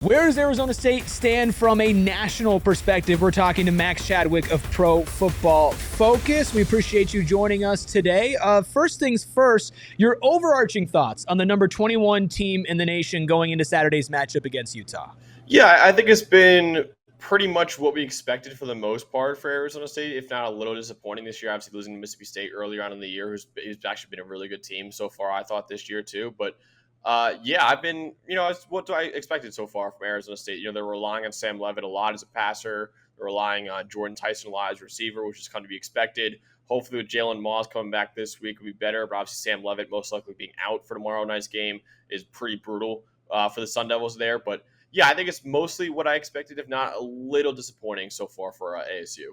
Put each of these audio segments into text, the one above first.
Where does Arizona State stand from a national perspective? We're talking to Max Chadwick of Pro Football Focus. We appreciate you joining us today. First things first, your overarching thoughts on the number 21 team in the nation going into Saturday's matchup against Utah. Yeah, I think it's been pretty much what we expected for the most part for Arizona State, if not a little disappointing this year. Obviously, losing to Mississippi State earlier on in the year, who's actually been a really good team so far, I thought, this year too. But I've been, what do I expected so far from Arizona State? They're relying on Sam Leavitt a lot as a passer. They're relying on Jordan Tyson a lot as a receiver, which is kind of be expected. Hopefully, with Jalen Moss coming back this week, will be better. But obviously, Sam Leavitt most likely being out for tomorrow night's game is pretty brutal for the Sun Devils there. But yeah, I think it's mostly what I expected, if not a little disappointing so far for ASU.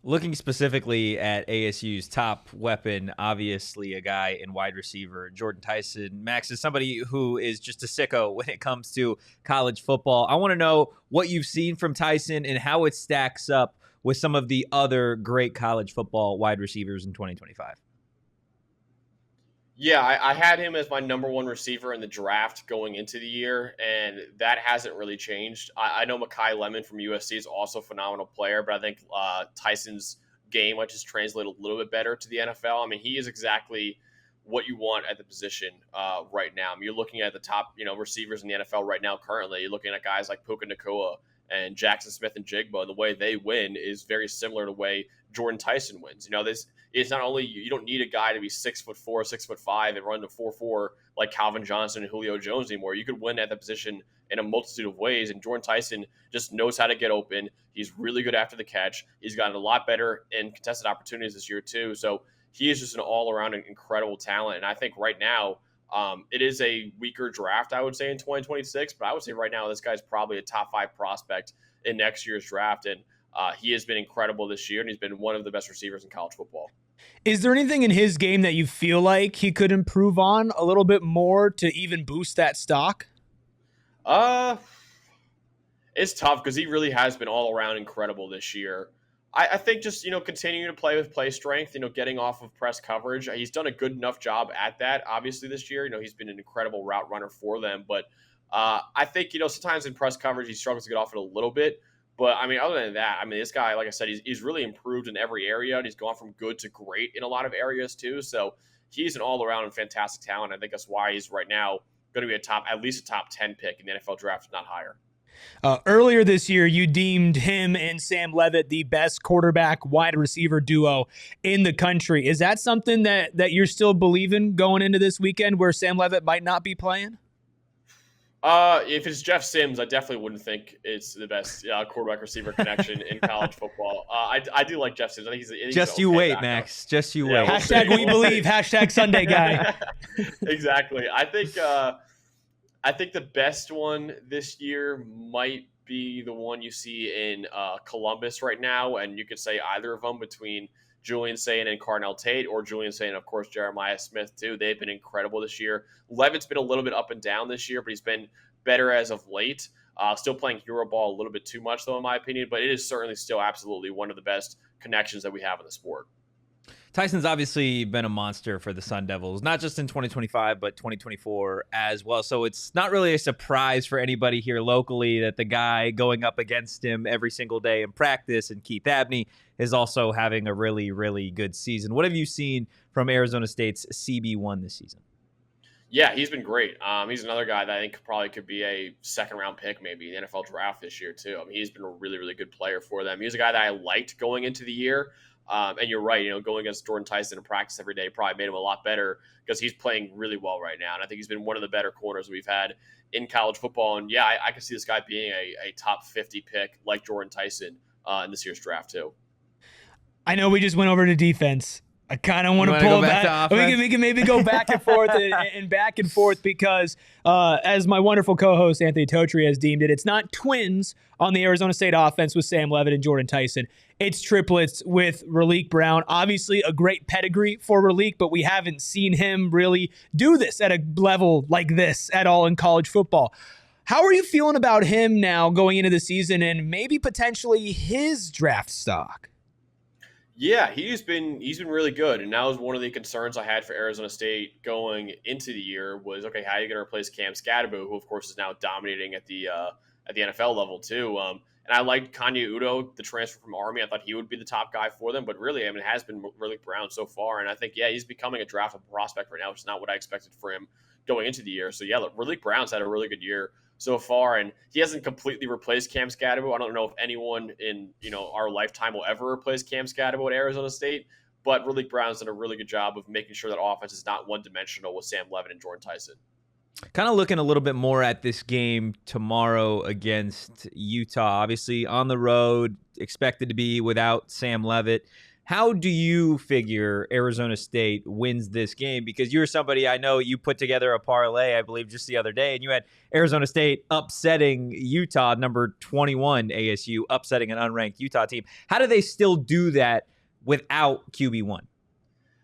Looking specifically at ASU's top weapon, obviously a guy in wide receiver, Jordan Tyson. Max is somebody who is just a sicko when it comes to college football. I want to know what you've seen from Tyson and how it stacks up with some of the other great college football wide receivers in 2025. Yeah, I had him as my number one receiver in the draft going into the year, and that hasn't really changed. I know Mekhi Lemon from USC is also a phenomenal player, but I think Tyson's game might just translate a little bit better to the NFL. I mean, he is exactly what you want at the position right now. I mean, you're looking at the top, receivers in the NFL right now currently. You're looking at guys like Puka Nacua and Jackson Smith and Jigba, and the way they win is very similar to the way Jordan Tyson wins. It's not only you don't need a guy to be 6'4", 6'5", and run the 4.4 like Calvin Johnson and Julio Jones anymore. You could win at the position in a multitude of ways, and Jordan Tyson just knows how to get open. He's really good after the catch. He's gotten a lot better in contested opportunities this year too. So he is just an all-around incredible talent. And I think right now it is a weaker draft, I would say, in 2026. But I would say right now this guy's probably a top 5 prospect in next year's draft. And he has been incredible this year, and he's been one of the best receivers in college football. Is there anything in his game that you feel like he could improve on a little bit more to even boost that stock? It's tough because he really has been all around incredible this year. I think just, continuing to play with play strength, getting off of press coverage. He's done a good enough job at that, obviously, this year. He's been an incredible route runner for them. But I think, sometimes in press coverage, he struggles to get off it a little bit. But, other than that, this guy, like I said, he's really improved in every area, and he's gone from good to great in a lot of areas, too. So he's an all-around and fantastic talent. I think that's why he's right now going to be at least a top 10 pick in the NFL draft, if not higher. Earlier this year, you deemed him and Sam Leavitt the best quarterback wide receiver duo in the country. Is that something that you're still believing going into this weekend where Sam Leavitt might not be playing? If it's Jeff Sims, I definitely wouldn't think it's the best quarterback receiver connection in college football. I do like Jeff Sims. I think he's just you wait, Max. Just you wait. Hashtag we believe. Hashtag Sunday guy. Exactly. I think the best one this year might be the one you see in Columbus right now, and you could say either of them between Julian Sayin and Carnell Tate, or Julian Sayin, of course, Jeremiah Smith, too. They've been incredible this year. Levitt's been a little bit up and down this year, but he's been better as of late. Still playing hero ball a little bit too much, though, in my opinion, but it is certainly still absolutely one of the best connections that we have in the sport. Tyson's obviously been a monster for the Sun Devils, not just in 2025, but 2024 as well. So it's not really a surprise for anybody here locally that the guy going up against him every single day in practice, and Keith Abney, is also having a really, really good season. What have you seen from Arizona State's CB1 this season? Yeah, he's been great. He's another guy that I think probably could be a second-round pick maybe in the NFL draft this year too. He's been a really, really good player for them. He's a guy that I liked going into the year. And you're right, going against Jordan Tyson in practice every day probably made him a lot better because he's playing really well right now. And I think he's been one of the better corners we've had in college football. And yeah, I can see this guy being a top 50 pick like Jordan Tyson in this year's draft too. I know we just went over to defense. I kind of want to pull back. We can maybe go back and forth and back and forth because as my wonderful co-host Anthony Totri has deemed it, it's not twins on the Arizona State offense with Sam Leavitt and Jordan Tyson. It's triplets with Raleek Brown. Obviously a great pedigree for Raleek, but we haven't seen him really do this at a level like this at all in college football. How are you feeling about him now going into the season and maybe potentially his draft stock? Yeah, he's been really good, and that was one of the concerns I had for Arizona State going into the year was, okay, how are you going to replace Cam Scadaboo, who of course is now dominating at the at the NFL level too. And I liked Kanye Udo, the transfer from Army. I thought he would be the top guy for them, but really, I mean, it has been Riddick Brown so far. And I think, yeah, he's becoming a draftable prospect right now, which is not what I expected for him going into the year. So yeah, look, Riddick Brown's had a really good year so far, and he hasn't completely replaced Cam Scadabo. I don't know if anyone in our lifetime will ever replace Cam Scadabo at Arizona State, but Riddick Brown's done a really good job of making sure that offense is not one-dimensional with Sam Leavitt and Jordan Tyson. Kind of looking a little bit more at this game tomorrow against Utah. Obviously on the road, expected to be without Sam Leavitt. How do you figure Arizona State wins this game? Because you're somebody, I know you put together a parlay, I believe, just the other day, and you had Arizona State upsetting Utah, number 21 ASU, upsetting an unranked Utah team. How do they still do that without QB1?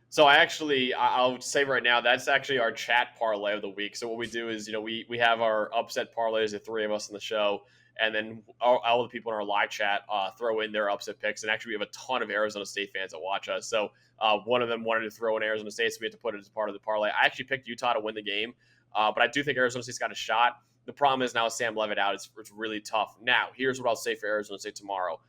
So I'll say right now, that's actually our chat parlay of the week. So what we do is, we have our upset parlays, the three of us on the show, and then all the people in our live chat throw in their upset picks. And actually, we have a ton of Arizona State fans that watch us. So one of them wanted to throw in Arizona State, so we had to put it as part of the parlay. I actually picked Utah to win the game, but I do think Arizona State's got a shot. The problem is now with Sam Leavitt out, it's really tough. Now, here's what I'll say for Arizona State tomorrow.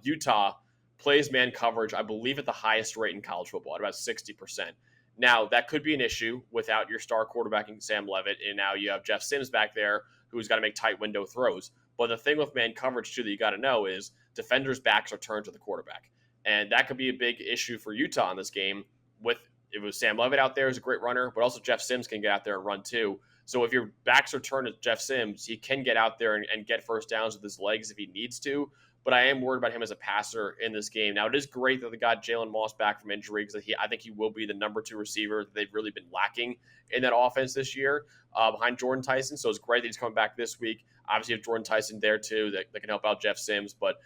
Utah plays man coverage, I believe, at the highest rate in college football, at about 60%. Now, that could be an issue without your star quarterbacking Sam Leavitt, and now you have Jeff Sims back there who's got to make tight window throws. But the thing with man coverage, too, that you got to know is defenders' backs are turned to the quarterback. And that could be a big issue for Utah in this game. It was Sam Leavitt out there, who's a great runner, but also Jeff Sims can get out there and run too. So if your backs are turned to Jeff Sims, he can get out there and get first downs with his legs if he needs to. But I am worried about him as a passer in this game. Now, it is great that they got Jalen Moss back from injury, because I think he will be the number 2 receiver that they've really been lacking in that offense this year behind Jordan Tyson. So it's great that he's coming back this week. Obviously, you have Jordan Tyson there, too, that can help out Jeff Sims. But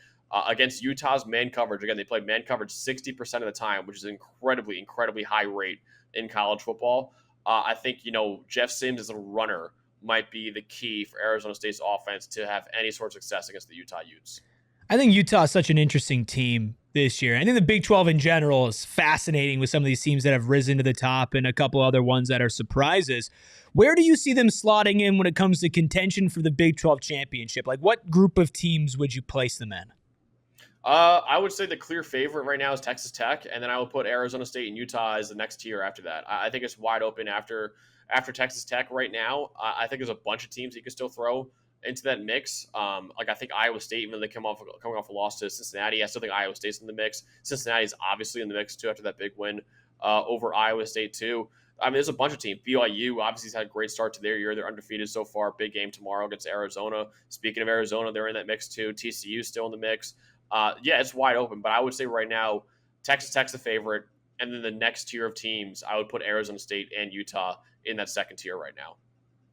against Utah's man coverage, again, they play man coverage 60% of the time, which is an incredibly, incredibly high rate in college football. I think, Jeff Sims as a runner might be the key for Arizona State's offense to have any sort of success against the Utah Utes. I think Utah is such an interesting team this year. I think the Big 12 in general is fascinating with some of these teams that have risen to the top and a couple other ones that are surprises. Where do you see them slotting in when it comes to contention for the Big 12 championship? Like, what group of teams would you place them in? I would say the clear favorite right now is Texas Tech, and then I would put Arizona State and Utah as the next tier after that. I think it's wide open after Texas Tech right now. I think there's a bunch of teams you can still throw into that mix. I think Iowa State, even though they coming off a loss to Cincinnati, I still think Iowa State's in the mix. Cincinnati's obviously in the mix too after that big win over Iowa State too. I mean, there's a bunch of teams. BYU obviously has had a great start to their year. They're undefeated so far. Big game tomorrow against Arizona. Speaking of Arizona, they're in that mix too. TCU still in the mix. Yeah, it's wide open, but I would say right now Texas Tech's the favorite, and then the next tier of teams, I would put Arizona State and Utah in that second tier right now.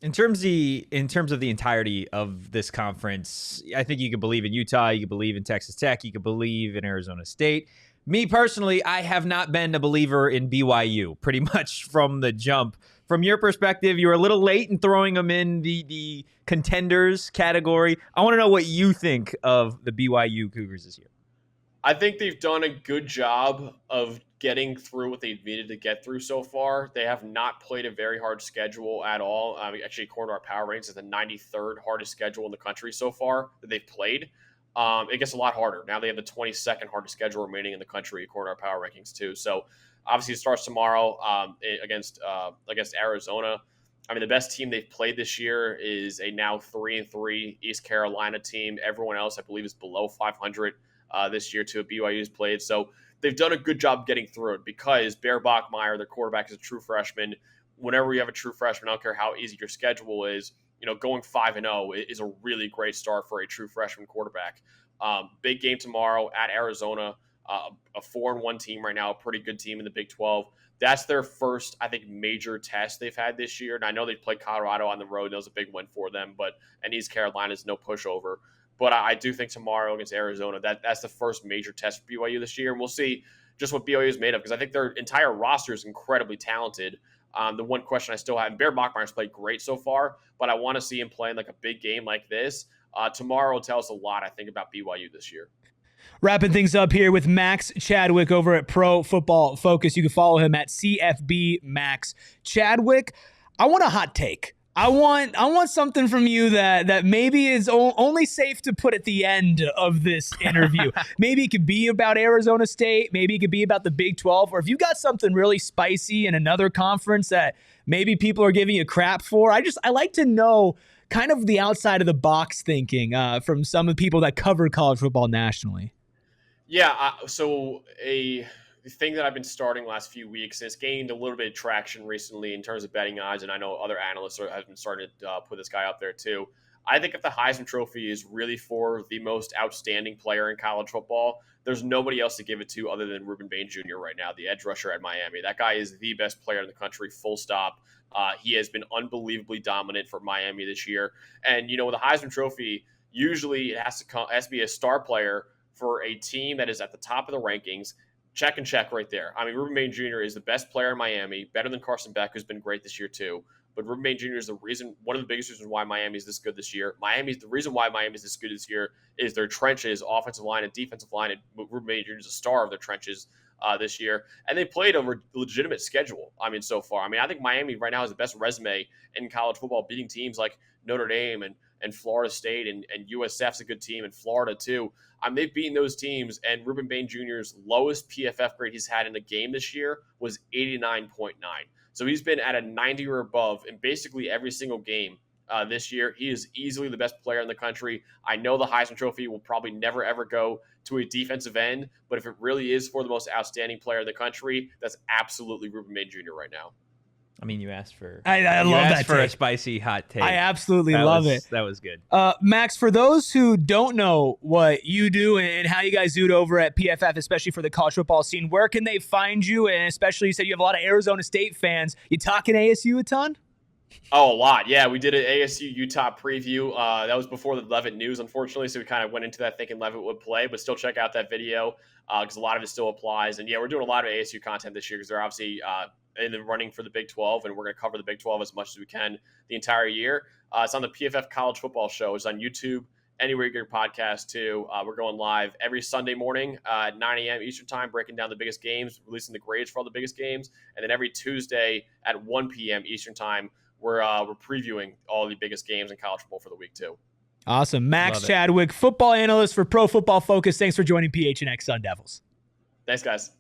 In terms of the entirety of this conference, I think you could believe in Utah, you could believe in Texas Tech, you could believe in Arizona State. Me personally, I have not been a believer in BYU pretty much from the jump. From your perspective, you were a little late in throwing them in the contenders category. I want to know what you think of the BYU Cougars this year. I think they've done a good job of getting through what they've needed to get through so far. They have not played a very hard schedule at all. Actually, according to our power rankings, it's the 93rd hardest schedule in the country so far that they've played. It gets a lot harder. Now they have the 22nd hardest schedule remaining in the country, according to our power rankings, too. So, obviously, it starts tomorrow against Arizona. I mean, the best team they've played this year is a now 3-3 East Carolina team. Everyone else, I believe, is below 500 this year, too, BYU's played. So they've done a good job getting through it because Bear Bachmeier, their quarterback, is a true freshman. Whenever you have a true freshman, I don't care how easy your schedule is, going 5-0 is a really great start for a true freshman quarterback. Big game tomorrow at Arizona, a 4-1 team right now, a pretty good team in the Big 12. That's their first, I think, major test they've had this year. And I know they played Colorado on the road. That was a big win for them, and East Carolina is no pushover. But I do think tomorrow against Arizona, that's the first major test for BYU this year. And we'll see just what BYU is made of, because I think their entire roster is incredibly talented. The one question I still have, and Bear Bachmeier's played great so far, but I want to see him playing like a big game like this. Tomorrow will tell us a lot, I think, about BYU this year. Wrapping things up here with Max Chadwick over at Pro Football Focus. You can follow him at CFB Max Chadwick. I want a hot take. I want something from you that maybe is only safe to put at the end of this interview. Maybe it could be about Arizona State. Maybe it could be about the Big 12. Or if you got something really spicy in another conference that maybe people are giving you crap for, I like to know kind of the outside of the box thinking from some of the people that cover college football nationally. Yeah, the thing that I've been starting last few weeks, and it's gained a little bit of traction recently in terms of betting odds, and I know other analysts have been starting to put this guy up there too. I think if the Heisman Trophy is really for the most outstanding player in college football, there's nobody else to give it to other than Ruben Bain Jr. right now, the edge rusher at Miami. That guy is the best player in the country, full stop. He has been unbelievably dominant for Miami this year. And, with the Heisman Trophy, usually it has to be a star player for a team that is at the top of the rankings. Check and check right there. I mean, Ruben Bain Jr. is the best player in Miami, better than Carson Beck, who's been great this year too. But Ruben Bain Jr. is one of the biggest reasons why Miami is this good this year. The reason why Miami is this good this year is their trenches, offensive line and defensive line, and Ruben Bain Jr. is a star of their trenches this year. And they played a legitimate schedule, so far. I think Miami right now has the best resume in college football, beating teams like Notre Dame and Florida State, and USF's a good team, and Florida too. They've beaten those teams, and Ruben Bain Jr.'s lowest PFF grade he's had in a game this year was 89.9. So he's been at a 90 or above in basically every single game this year. He is easily the best player in the country. I know the Heisman Trophy will probably never, ever go to a defensive end, but if it really is for the most outstanding player in the country, that's absolutely Ruben Bain Jr. right now. You asked for I love that for take. A spicy hot take. I absolutely love it. That was good. Max, for those who don't know what you do and how you guys do it over at PFF, especially for the college football scene, where can they find you? And especially, you said you have a lot of Arizona State fans. You talking ASU a ton? Oh, a lot. Yeah, we did an ASU-Utah preview. That was before the Leavitt news, unfortunately, so we kind of went into that thinking Leavitt would play, but still check out that video because a lot of it still applies. And, yeah, we're doing a lot of ASU content this year because they're obviously in the running for the Big 12, and we're going to cover the Big 12 as much as we can the entire year. It's on the PFF College Football Show. It's on YouTube, anywhere you get your podcast too. We're going live every Sunday morning at 9 a.m. Eastern Time, breaking down the biggest games, releasing the grades for all the biggest games. And then every Tuesday at 1 p.m. Eastern Time, we're previewing all the biggest games in college football for the week too. Awesome. Max Chadwick, football analyst for Pro Football Focus. Thanks for joining PHNX Sun Devils. Thanks, guys.